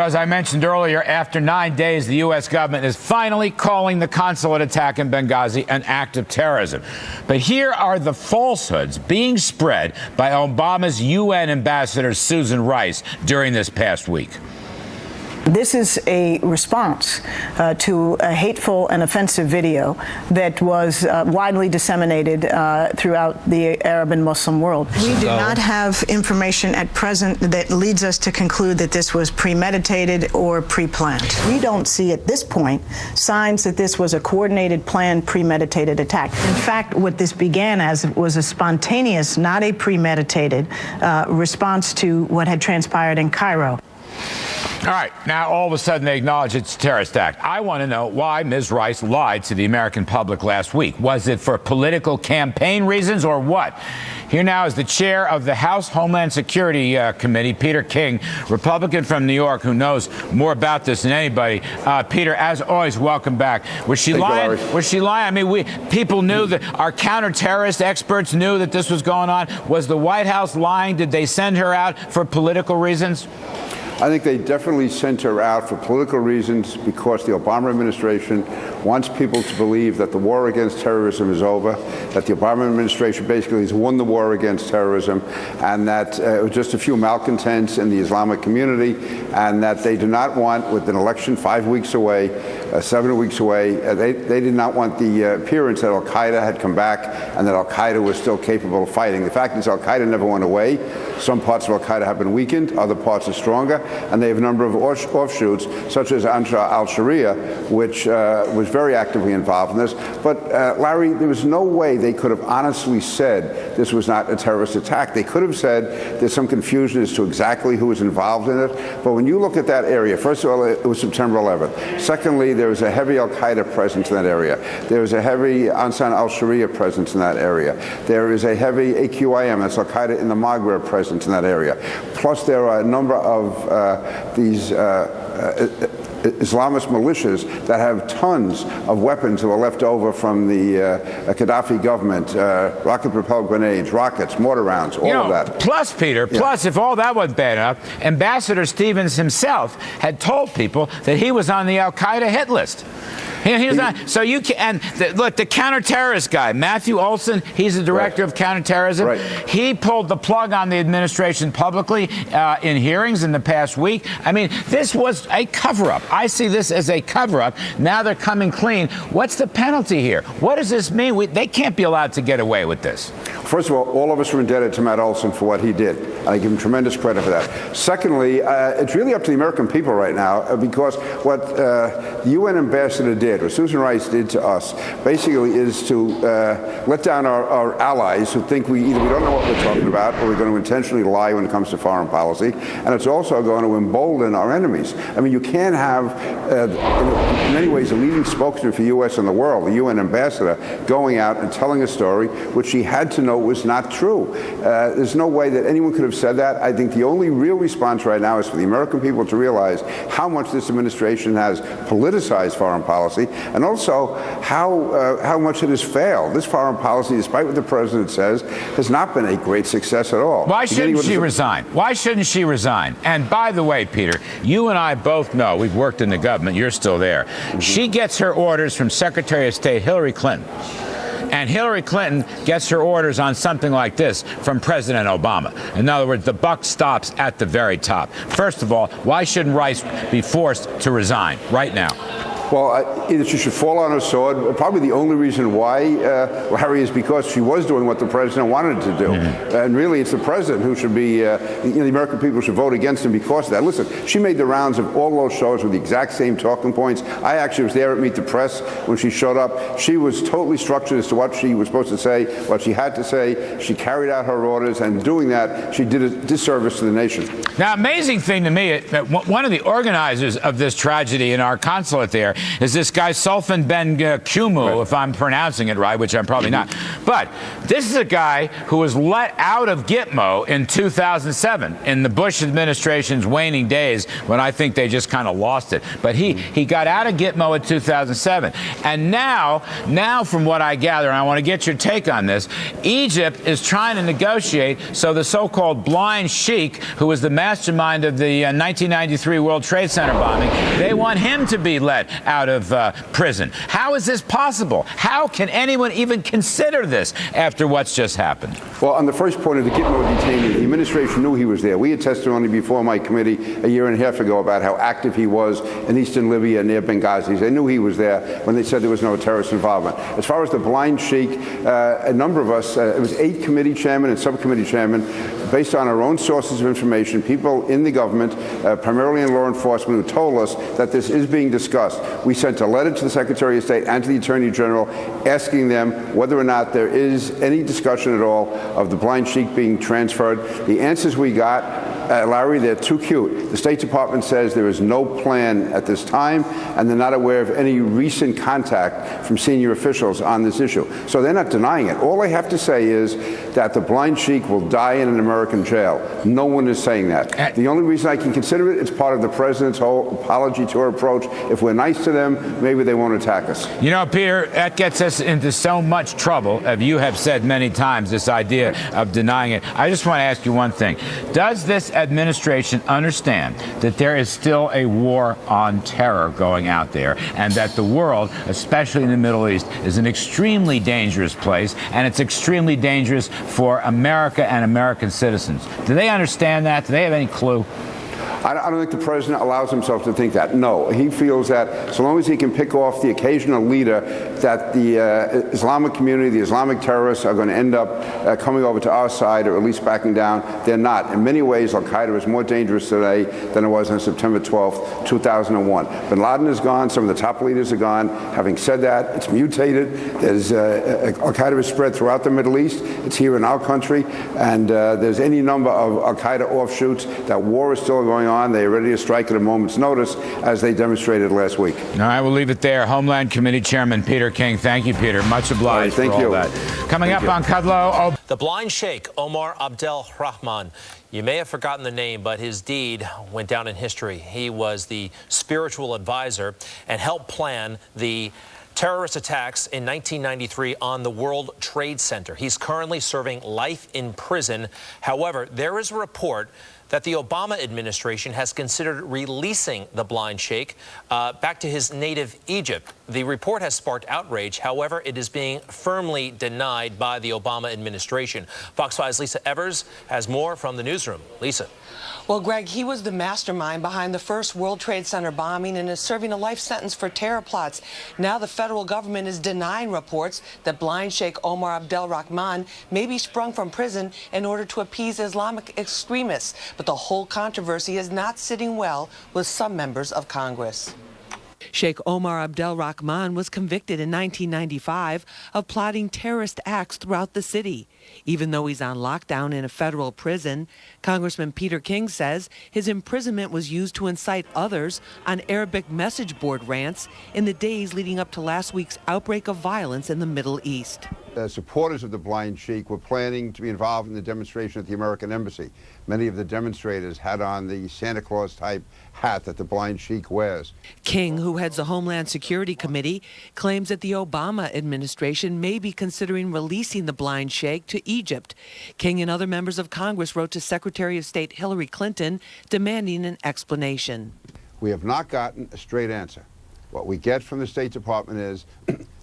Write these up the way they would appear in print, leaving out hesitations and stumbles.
As I mentioned earlier, after 9 days, the U.S. government is finally calling the consulate attack in Benghazi an act of terrorism. But here are the falsehoods being spread by Obama's UN ambassador, Susan Rice, during this past week. This is a response to a hateful and offensive video that was widely disseminated throughout the Arab and Muslim world. We do not have information at present that leads us to conclude that this was premeditated or pre-planned. We don't see at this point signs that this was a coordinated, planned, premeditated attack. In fact, what this began as was a spontaneous, not a premeditated, response to what had transpired in Cairo. All right, now all of a sudden they acknowledge it's a terrorist act. I want to know why Ms. Rice lied to the American public last week. Was it for political campaign reasons or what? Here now is the chair of the House Homeland Security Committee, Peter King, Republican from New York, who knows more about this than anybody. Peter, as always, welcome back. Was she lying? Was she lying? I mean, people knew that our counter-terrorist experts knew that this was going on. Was the White House lying? Did they send her out for political reasons? I think they definitely sent her out for political reasons because the Obama administration wants people to believe that the war against terrorism is over, that the Obama administration basically has won the war against terrorism, and that it was just a few malcontents in the Islamic community, and that they do not want, with an election 5 weeks away, 7 weeks away, they did not want the appearance that al-Qaeda had come back and that al-Qaeda was still capable of fighting. The fact is al-Qaeda never went away. Some parts of al-Qaeda have been weakened, other parts are stronger, and they have a number of offshoots, such as Ansar al-Sharia, which was very actively involved in this. But, Larry, there was no way they could have honestly said this was not a terrorist attack. They could have said there's some confusion as to exactly who was involved in it. But when you look at that area, first of all, it was September 11th. Secondly, there was a heavy al-Qaeda presence in that area. There was a heavy Ansar al-Sharia presence in that area. There is a heavy AQIM, that's al-Qaeda in the Maghreb, presence in that area. Plus, there are a number of these Islamist militias that have tons of weapons that were left over from the Gaddafi government, rocket-propelled grenades, rockets, mortar rounds, all of that. Plus, Peter, plus, if all that wasn't bad enough, Ambassador Stevens himself had told people that he was on the al-Qaeda hit list. He was not, so you can, and look, the counterterrorist guy, Matthew Olson, he's the director of counterterrorism. Right. He pulled the plug on the administration publicly in hearings in the past week. I mean, this was a cover-up. I see this as a cover-up. Now they're coming clean. What's the penalty here? What does this mean? They can't be allowed to get away with this. First of all of us are indebted to Matt Olson for what he did. I give him tremendous credit for that. Secondly, it's really up to the American people right now because what the UN ambassador did, what Susan Rice did to us, basically is to let down our allies who think we don't know what we're talking about or we're going to intentionally lie when it comes to foreign policy. And it's also going to embolden our enemies. I mean, you can't have, in many ways, a leading spokesman for the U.S. in the world, the UN ambassador, going out and telling a story which he had to know was not true. There's no way that anyone could have said that. I think the only real response right now is for the American people to realize how much this administration has politicized foreign policy and also how much it has failed. This foreign policy, despite what the president says, has not been a great success at all. Why shouldn't she resign? Why shouldn't she resign? And by the way, Peter, you and I both know, we've worked in the government, you're still there. She gets her orders from Secretary of State Hillary Clinton. And Hillary Clinton gets her orders on something like this from President Obama. In other words, the buck stops at the very top. First of all, why shouldn't Rice be forced to resign right now? Well, either she should fall on her sword. Probably the only reason why, Larry, is because she was doing what the president wanted to do. And really, it's the president who should be, the American people should vote against him because of that. Listen, she made the rounds of all those shows with the exact same talking points. I actually was there at Meet the Press when she showed up. She was totally structured as to what she was supposed to say, what she had to say. She carried out her orders, and doing that, she did a disservice to the nation. Now, amazing thing to me, one of the organizers of this tragedy in our consulate there is this guy Sulfan Ben Kumu, if I'm pronouncing it right, which I'm probably not. But this is a guy who was let out of Gitmo in 2007 in the Bush administration's waning days, when I think they just kind of lost it. But he got out of Gitmo in 2007. And now from what I gather, and I want to get your take on this, Egypt is trying to negotiate so the so-called blind Sheikh, who was the mastermind of the 1993 World Trade Center bombing, they want him to be let out of prison. How is this possible? How can anyone even consider this after what's just happened? Well, on the first point of the Gitmo detainee, the administration knew he was there. We had testimony before my committee a year and a half ago about how active he was in eastern Libya near Benghazi. They knew he was there when they said there was no terrorist involvement. As far as the blind Sheikh, a number of us, it was 8 committee chairmen and subcommittee chairmen, based on our own sources of information, people in the government, primarily in law enforcement, who told us that this is being discussed. We sent a letter to the Secretary of State and to the Attorney General asking them whether or not there is any discussion at all of the blind Sheikh being transferred. The answers we got, Larry, they're too cute. The State Department says there is no plan at this time, and they're not aware of any recent contact from senior officials on this issue. So they're not denying it. All they have to say is that the blind Sheikh will die in an American jail. No one is saying that. The only reason I can consider it, it's part of the president's whole apology to our approach. If we're nice to them, maybe they won't attack us. You know, Peter, that gets us into so much trouble, as you have said many times, this idea of denying it. I just want to ask you one thing. Does this administration understand that there is still a war on terror going out there, and that the world, especially in the Middle East, is an extremely dangerous place, and it's extremely dangerous for America and American citizens? Do they understand that? Do they have any clue? I don't think the president allows himself to think that. No, he feels that so long as he can pick off the occasional leader, that the Islamic community, the Islamic terrorists, are going to end up coming over to our side, or at least backing down. They're not. In many ways, Al-Qaeda is more dangerous today than it was on September 12th, 2001. Bin Laden is gone. Some of the top leaders are gone. Having said that, it's mutated. There's Al-Qaeda is spread throughout the Middle East. It's here in our country. And there's any number of Al-Qaeda offshoots. That war is still going on. They are ready to strike at a moment's notice, as they demonstrated last week. All right, we'll leave it there. Homeland Committee Chairman Peter King. Thank you, Peter. Much obliged for all that. Coming up on Kudlow. The blind Sheikh, Omar Abdel Rahman. You may have forgotten the name, but his deed went down in history. He was the spiritual advisor and helped plan the terrorist attacks in 1993 on the World Trade Center. He's currently serving life in prison. However, there is a report that the Obama administration has considered releasing the blind Sheikh back to his native Egypt. The report has sparked outrage. However, it is being firmly denied by the Obama administration. Fox 5's Lisa Evers has more from the newsroom. Lisa. Well, Greg, he was the mastermind behind the first World Trade Center bombing and is serving a life sentence for terror plots. Now the federal government is denying reports that blind Sheikh Omar Abdel Rahman may be sprung from prison in order to appease Islamic extremists. But the whole controversy is not sitting well with some members of Congress. Sheikh Omar Abdel Rahman was convicted in 1995 of plotting terrorist acts throughout the city. Even though he's on lockdown in a federal prison, Congressman Peter King says his imprisonment was used to incite others on Arabic message board rants in the days leading up to last week's outbreak of violence in the Middle East. Supporters of the blind Sheikh were planning to be involved in the demonstration at the American Embassy. Many of the demonstrators had on the Santa Claus type hat that the blind Sheikh wears. King, who heads the Homeland Security Committee, claims that the Obama administration may be considering releasing the blind Sheikh to Egypt. King and other members of Congress wrote to Secretary of State Hillary Clinton demanding an explanation. We have not gotten a straight answer. What we get from the State Department is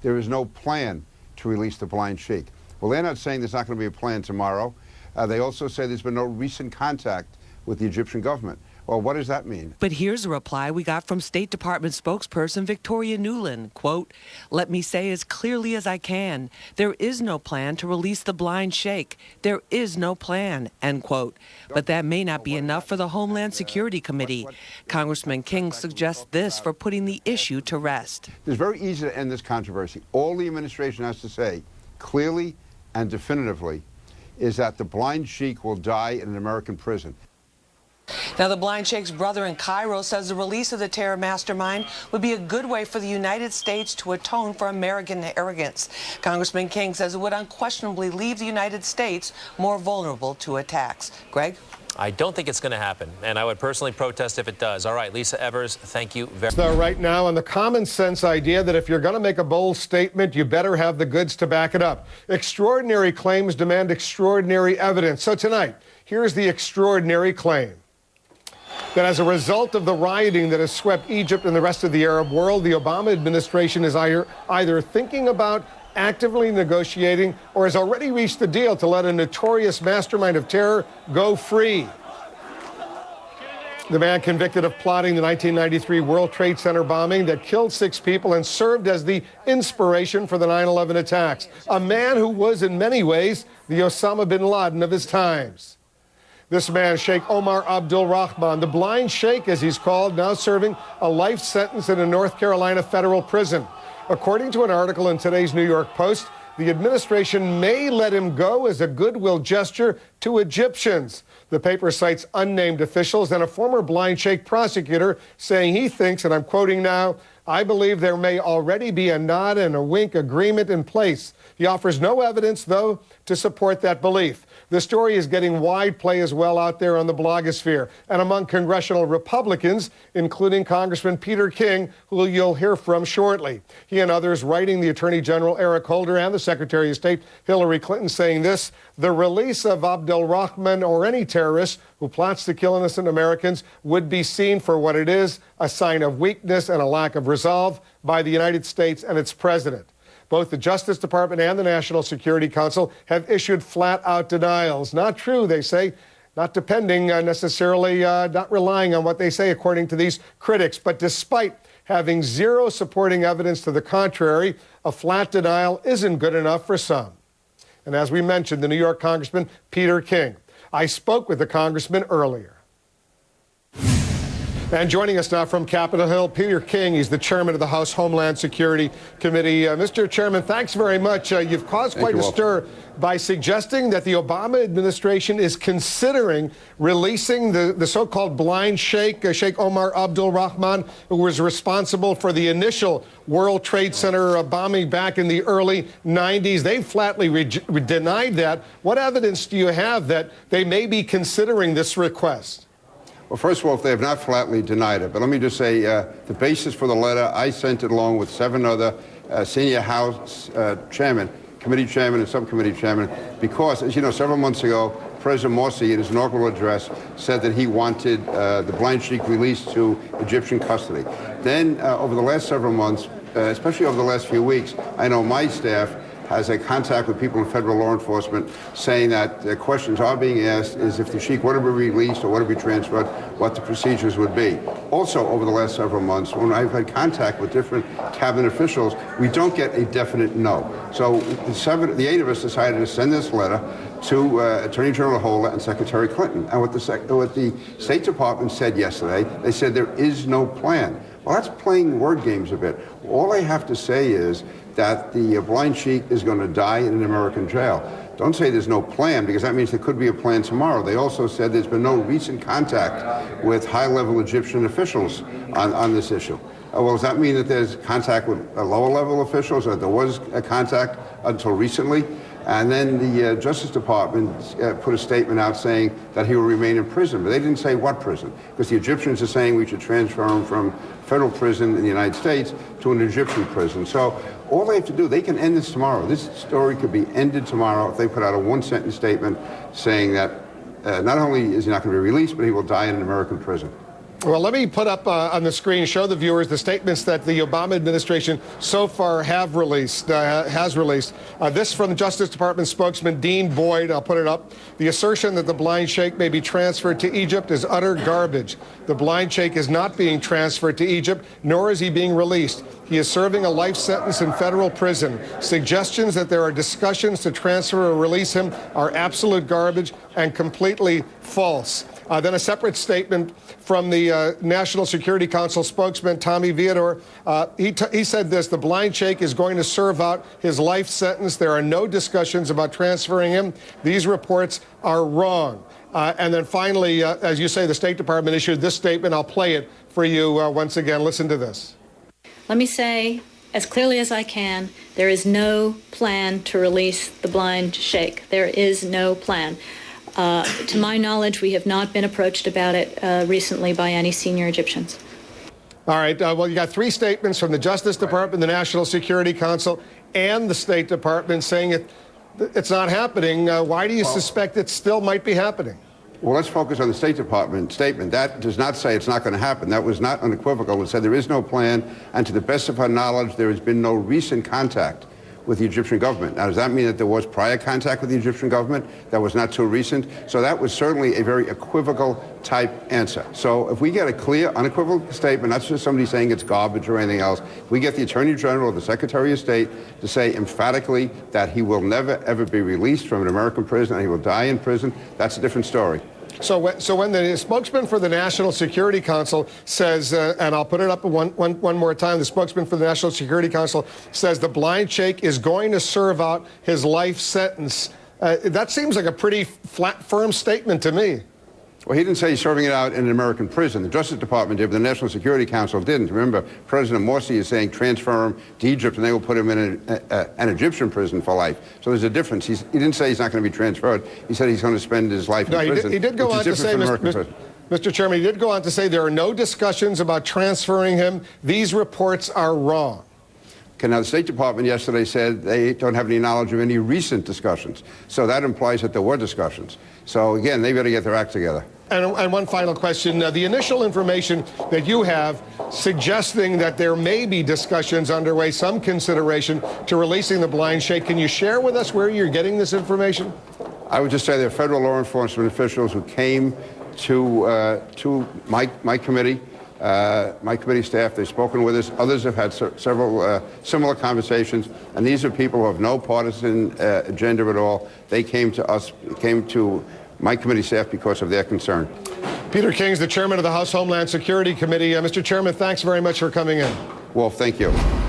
there is no plan to release the blind Sheikh. Well, they're not saying there's not going to be a plan tomorrow. They also say there's been no recent contact with the Egyptian government. Well, what does that mean? But here's a reply we got from State Department spokesperson Victoria Nuland. Quote, "Let me say as clearly as I can, there is no plan to release the blind Sheikh. There is no plan," end quote. But that may not be enough for the Homeland Security Committee. Congressman King suggests this for putting the issue to rest. It's very easy to end this controversy. All the administration has to say, clearly and definitively, is that the blind Sheikh will die in an American prison. Now, the blind Sheikh's brother in Cairo says the release of the terror mastermind would be a good way for the United States to atone for American arrogance. Congressman King says it would unquestionably leave the United States more vulnerable to attacks. Greg? I don't think it's going to happen, and I would personally protest if it does. All right, Lisa Evers, thank you very much. So right now, on the common sense idea that if you're going to make a bold statement, you better have the goods to back it up. Extraordinary claims demand extraordinary evidence. So tonight, here's the extraordinary claim. That as a result of the rioting that has swept Egypt and the rest of the Arab world, the Obama administration is either thinking about actively negotiating or has already reached the deal to let a notorious mastermind of terror go free. The man convicted of plotting the 1993 World Trade Center bombing that killed 6 people and served as the inspiration for the 9/11 attacks. A man who was in many ways the Osama bin Laden of his times. This man, Sheikh Omar Abdul Rahman, the blind sheikh as he's called, now serving a life sentence in a North Carolina federal prison. According to an article in today's New York Post, the administration may let him go as a goodwill gesture to Egyptians. The paper cites unnamed officials and a former blind sheikh prosecutor saying he thinks, and I'm quoting now, "I believe there may already be a nod and a wink agreement in place." He offers no evidence, though, to support that belief. The story is getting wide play as well out there on the blogosphere and among congressional Republicans, including Congressman Peter King, who you'll hear from shortly. He and others writing the Attorney General Eric Holder and the Secretary of State Hillary Clinton saying this: the release of Abdel Rahman or any terrorist who plots to kill innocent Americans would be seen for what it is, a sign of weakness and a lack of resolve by the United States and its president. Both the Justice Department and the National Security Council have issued flat-out denials. Not true, they say, not depending necessarily, not relying on what they say, according to these critics. But despite having zero supporting evidence to the contrary, a flat denial isn't good enough for some. And as we mentioned, the New York Congressman Peter King. I spoke with the congressman earlier. And joining us now from Capitol Hill, Peter King. He's the chairman of the House Homeland Security Committee. Mr. Chairman, thanks very much. You've caused quite a stir by suggesting that the Obama administration is considering releasing the so-called blind sheikh, Sheikh Omar Abdul Rahman, who was responsible for the initial World Trade Center bombing back in the early 90s. They flatly denied that. What evidence do you have that they may be considering this request? Well, first of all, if they have not flatly denied it, but let me just say the basis for the letter, I sent it along with 7 other senior House chairmen, committee chairman and subcommittee chairman, because, as you know, several months ago, President Morsi, in his inaugural address, said that he wanted the blind sheikh released to Egyptian custody. Then, over the last several months, especially over the last few weeks, I know my staff has a contact with people in federal law enforcement saying that questions are being asked is if the sheikh were to be released or were to be transferred, what the procedures would be. Also, over the last several months, when I've had contact with different cabinet officials, we don't get a definite no. So the 8 of us decided to send this letter to Attorney General Holder and Secretary Clinton. And what the State Department said yesterday, they said there is no plan. Well, that's playing word games a bit. All I have to say is that the blind sheikh is going to die in an American jail. Don't say there's no plan, because that means there could be a plan tomorrow. They also said there's been no recent contact with high-level Egyptian officials on this issue. Well, does that mean that there's contact with lower-level officials, or that there was a contact until recently? And then the Justice Department put a statement out saying that he will remain in prison, but they didn't say what prison, because the Egyptians are saying we should transfer him from federal prison in the United States to an Egyptian prison. So all they have to do, they can end this tomorrow. This story could be ended tomorrow if they put out a 1-sentence statement saying that not only is he not going to be released, but he will die in an American prison. Well, let me put up on the screen, show the viewers the statements that the Obama administration so far has released. This from the Justice Department spokesman Dean Boyd. I'll put it up. The assertion that the blind sheikh may be transferred to Egypt is utter garbage. The blind sheikh is not being transferred to Egypt, nor is he being released. He is serving a life sentence in federal prison. Suggestions that there are discussions to transfer or release him are absolute garbage and completely false. Then a separate statement from the National Security Council spokesman, Tommy Viador. He said this: the blind sheikh is going to serve out his life sentence. There are no discussions about transferring him. These reports are wrong. And then finally, as you say, the State Department issued this statement. I'll play it for you once again. Listen to this. Let me say as clearly as I can, there is no plan to release the blind sheikh. There is no plan. To my knowledge, we have not been approached about it recently by any senior Egyptians. All right. Well, you got three statements from the Justice Department, the National Security Council, and the State Department saying it's not happening. Why do you suspect it still might be happening? Well, let's focus on the State Department statement. That does not say it's not going to happen. That was not unequivocal. It said there is no plan, and to the best of our knowledge, there has been no recent contact with the Egyptian government. Now, does that mean that there was prior contact with the Egyptian government that was not too recent? So that was certainly a very equivocal type answer. So if we get a clear, unequivocal statement, not just somebody saying it's garbage or anything else, we get the Attorney General or the Secretary of State to say emphatically that he will never, ever be released from an American prison and he will die in prison, that's a different story. So when the spokesman for the National Security Council says, and I'll put it up one more time, the spokesman for the National Security Council says the blind sheikh is going to serve out his life sentence, that seems like a pretty flat, firm statement to me. Well, he didn't say he's serving it out in an American prison. The Justice Department did, but the National Security Council didn't. Remember, President Morsi is saying transfer him to Egypt and they will put him in an Egyptian prison for life. So there's a difference. He didn't say he's not going to be transferred. He said he's going to spend his life in prison. He did go on to say, Mr. Chairman, he did go on to say there are no discussions about transferring him. These reports are wrong. Okay, now the State Department yesterday said they don't have any knowledge of any recent discussions. So that implies that there were discussions. So again, they better get their act together. And one final question. The initial information that you have suggesting that there may be discussions underway, some consideration to releasing the blind sheikh. Can you share with us where you're getting this information? I would just say there are federal law enforcement officials who came to my committee. My committee staff, they've spoken with us. Others have had several similar conversations, and these are people who have no partisan agenda at all. They came to us, came to my committee staff because of their concern. Peter King's the chairman of the House Homeland Security Committee. Mr. Chairman, thanks very much for coming in. Wolf, thank you.